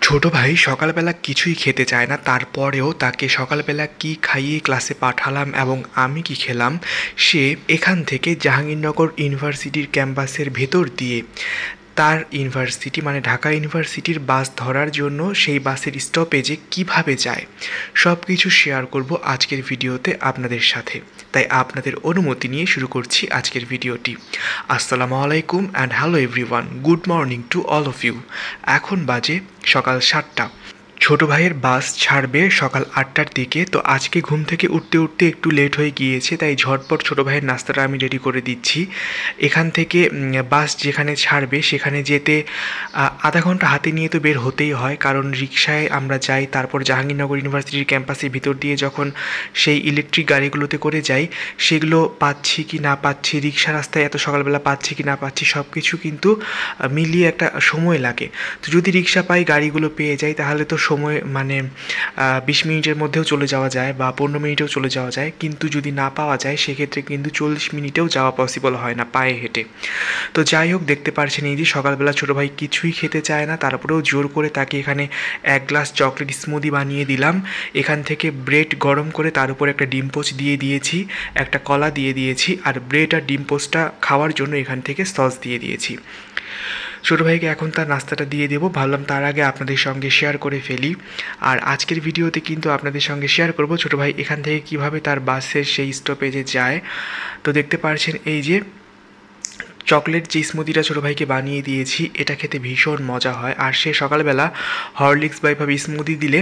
ছোট ভাই সকালবেলা কিছুই খেতে চায় না, তারপরেও তাকে সকালবেলা কি খাইয়ে ক্লাসে পাঠালাম এবং আমি কি খেলাম সে এখান থেকে জাহাঙ্গীরনগর ইউনিভার্সিটির ক্যাম্পাসের ভেতর দিয়ে তার ইউনিভার্সিটি মানে ঢাকা ইউনিভার্সিটির বাস ধরার জন্য সেই বাসের স্টপেজে কিভাবে যায় সব কিছু শেয়ার করব আজকের ভিডিওতে আপনাদের সাথে। তাই আপনাদের অনুমতি নিয়ে শুরু করছি আজকের ভিডিওটি। আসসালামু আলাইকুম and hello everyone, good morning to all of you. এখন বাজে সকাল 7টা। ছোটো ভাইয়ের বাস ছাড়বে সকাল 8টার দিকে। তো আজকে ঘুম থেকে উঠতে উঠতে একটু লেট হয়ে গিয়েছে, তাই ঝটপট ছোটো ভাইয়ের নাস্তাটা আমি রেডি করে দিচ্ছি। এখান থেকে বাস যেখানে ছাড়বে সেখানে যেতে আধা ঘন্টা হাতে নিয়ে তো বের হতেই হয়, কারণ রিক্সায় আমরা যাই, তারপর জাহাঙ্গীরনগর ইউনিভার্সিটির ক্যাম্পাসের ভিতর দিয়ে যখন সেই ইলেকট্রিক গাড়িগুলোতে করে যাই সেগুলো পাচ্ছি কি না পাচ্ছি, রিক্সা রাস্তায় এত সকালবেলা পাচ্ছি কি না পাচ্ছি সব কিছু কিন্তু মিলিয়ে একটা সময় লাগে। তো যদি রিক্সা পাই, গাড়িগুলো পেয়ে যাই, তাহলে তো সময় মানে 20 মিনিটের মধ্যেও চলে যাওয়া যায় বা 15 মিনিটেও চলে যাওয়া যায়। কিন্তু যদি না পাওয়া যায় সেক্ষেত্রে কিন্তু 40 মিনিটেও যাওয়া পসিবল হয় না পায়ে হেঁটে। তো যাই হোক, দেখতে পারছেন এই যে সকালবেলা ছোটো ভাই কিছুই খেতে চায় না, তারপরেও জোর করে তাকে এখানে 1 গ্লাস চকলেট স্মুদি বানিয়ে দিলাম। এখান থেকে ব্রেড গরম করে তার উপর একটা ডিম পোস্ট দিয়ে দিয়েছি, একটা কলা দিয়ে দিয়েছি, আর ব্রেড আর ডিম পোস্টটা খাওয়ার জন্য এখান থেকে সস দিয়ে দিয়েছি। ছোটো ভাইকে এখন তার নাস্তাটা দিয়ে দেবো, ভাবলাম তার আগে আপনাদের সঙ্গে শেয়ার করে ফেলি। আর আজকের ভিডিওতে কিন্তু আপনাদের সঙ্গে শেয়ার করব ছোটো ভাই এখান থেকে কিভাবে তার বাসের সেই স্টপেজে যায়। তো দেখতে পাচ্ছেন এই যে চকলেট যে স্মুদিটা ছোটো ভাইকে বানিয়ে দিয়েছি, এটা খেতে ভীষণ মজা হয়। আর সে সকালবেলা হরলিক্স বা এভাবে স্মুদি দিলে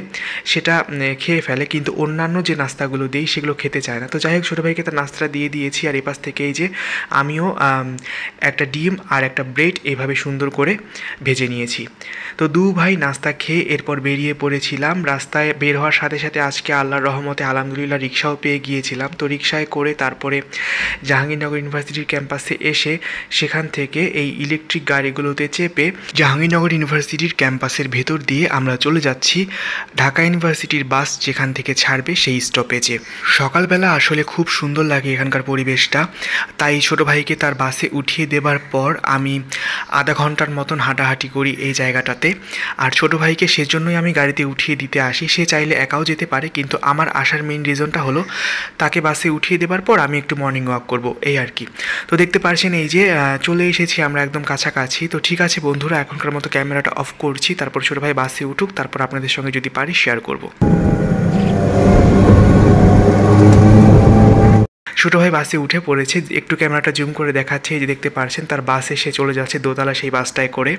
সেটা খেয়ে ফেলে, কিন্তু অন্যান্য যে নাস্তাগুলো দিই সেগুলো খেতে চায় না। তো যাই হোক, ছোটো ভাইকে তার নাস্তাটা দিয়ে দিয়েছি। আর এপাশ থেকে এই যে আমিও একটা ডিম আর একটা ব্রেড এইভাবে সুন্দর করে ভেজে নিয়েছি। তো দু ভাই নাস্তা খেয়ে এরপর বেরিয়ে পড়েছিলাম। রাস্তায় বের হওয়ার সাথে সাথে আজকে আল্লাহর রহমতে আলহামদুলিল্লাহ রিক্সাও পেয়ে গিয়েছিলাম। তো রিক্সায় করে তারপরে জাহাঙ্গীরনগর ইউনিভার্সিটির ক্যাম্পাসে এসে সেখান থেকে এই ইলেকট্রিক গাড়িগুলোতে চেপে জাহাঙ্গীরনগর ইউনিভার্সিটির ক্যাম্পাসের ভেতর দিয়ে আমরা চলে যাচ্ছি ঢাকা ইউনিভার্সিটির বাস যেখান থেকে ছাড়বে সেই স্টপেজে। সকালবেলা আসলে খুব সুন্দর লাগে এখানকার পরিবেশটা, তাই ছোটো ভাইকে তার বাসে উঠিয়ে দেবার পর আমি আধা ঘন্টার মতন হাঁটাহাঁটি করি এই জায়গাটাতে। আর ছোটো ভাইকে সেজন্যই আমি গাড়িতে উঠিয়ে দিতে আসি। সে চাইলে একাও যেতে পারে, কিন্তু আমার আসার মেইন রিজনটা হলো তাকে বাসে উঠিয়ে দেবার পর আমি একটু মর্নিং ওয়াক করব, এই আর কি। তো দেখতে পারছেন এই যে চলে এসেছি আমরা একদম কাছাকাছি। তো ঠিক আছে বন্ধুরা, এখনকার মতো ক্যামেরাটা অফ করছি, তারপর ছোটো ভাই বাসে উঠুক, তারপর আপনাদের সঙ্গে যদি পারি শেয়ার করব। ছোটো ভাই বাসে উঠে পড়েছে, একটু ক্যামেরাটা জুম করে দেখাচ্ছে, এই যে দেখতে পারছেন তার বাসে সে চলে যাচ্ছে দোতলা সেই বাসটায় করে।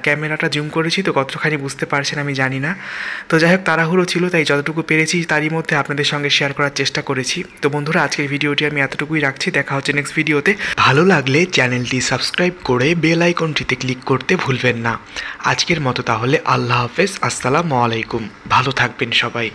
ক্যামেরাটা জুম করেছি তো কতখানি বুঝতে পারছেন আমি জানি না। তো যাই হোক, তাড়াহুড়ো ছিল তাই যতটুকু পেরেছি তারই মধ্যে আপনাদের সঙ্গে শেয়ার করার চেষ্টা করেছি। তো বন্ধুরা, আজকের ভিডিওটি আমি এতটুকুই রাখছি, দেখা হচ্ছে নেক্সট ভিডিওতে। ভালো লাগলে চ্যানেলটি সাবস্ক্রাইব করে বেল আইকনটিতে ক্লিক করতে ভুলবেন না। আজকের মতো তাহলে আল্লাহ হাফেজ, আসসালামু আলাইকুম, ভালো থাকবেন সবাই।